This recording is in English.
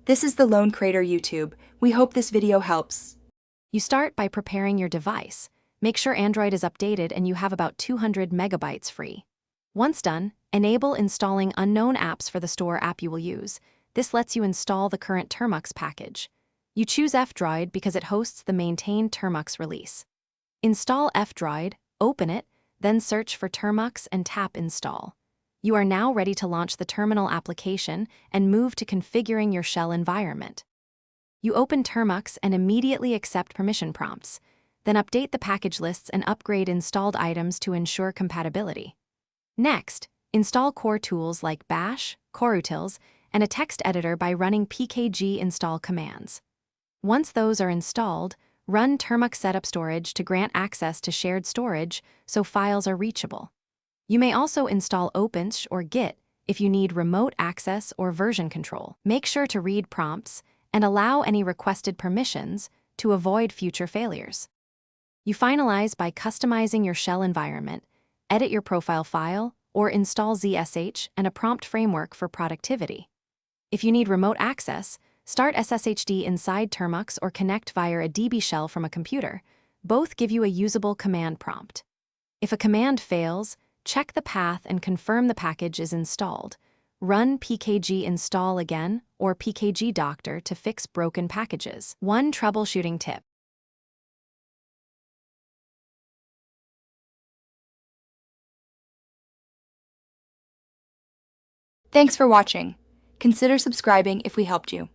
This is the Lone Crater YouTube. We hope this video helps. You start by preparing your device. Make sure Android is updated and you have about 200 megabytes free. Once done, enable installing unknown apps for the store app you will use. This lets you install the current Termux package. You choose F-Droid because it hosts the maintained Termux release. Install F-Droid, open it, then search for Termux and tap Install. You are now ready to launch the terminal application and move to configuring your shell environment. You open Termux and immediately accept permission prompts. Then update the package lists and upgrade installed items to ensure compatibility. Next, install core tools like Bash, Coreutils, and a text editor by running pkg install commands. Once those are installed, run Termux setup storage to grant access to shared storage so files are reachable. You may also install OpenSH or Git if you need remote access or version control. Make sure to read prompts and allow any requested permissions to avoid future failures. You finalize by customizing your shell environment, edit your profile file, or install ZSH and a prompt framework for productivity. If you need remote access, start SSHD inside Termux or connect via a DB shell from a computer. Both give you a usable command prompt. If a command fails, check the path and confirm the package is installed. Run pkg install again or pkg doctor to fix broken packages. One troubleshooting tip. Thanks for watching. Consider subscribing if we helped you.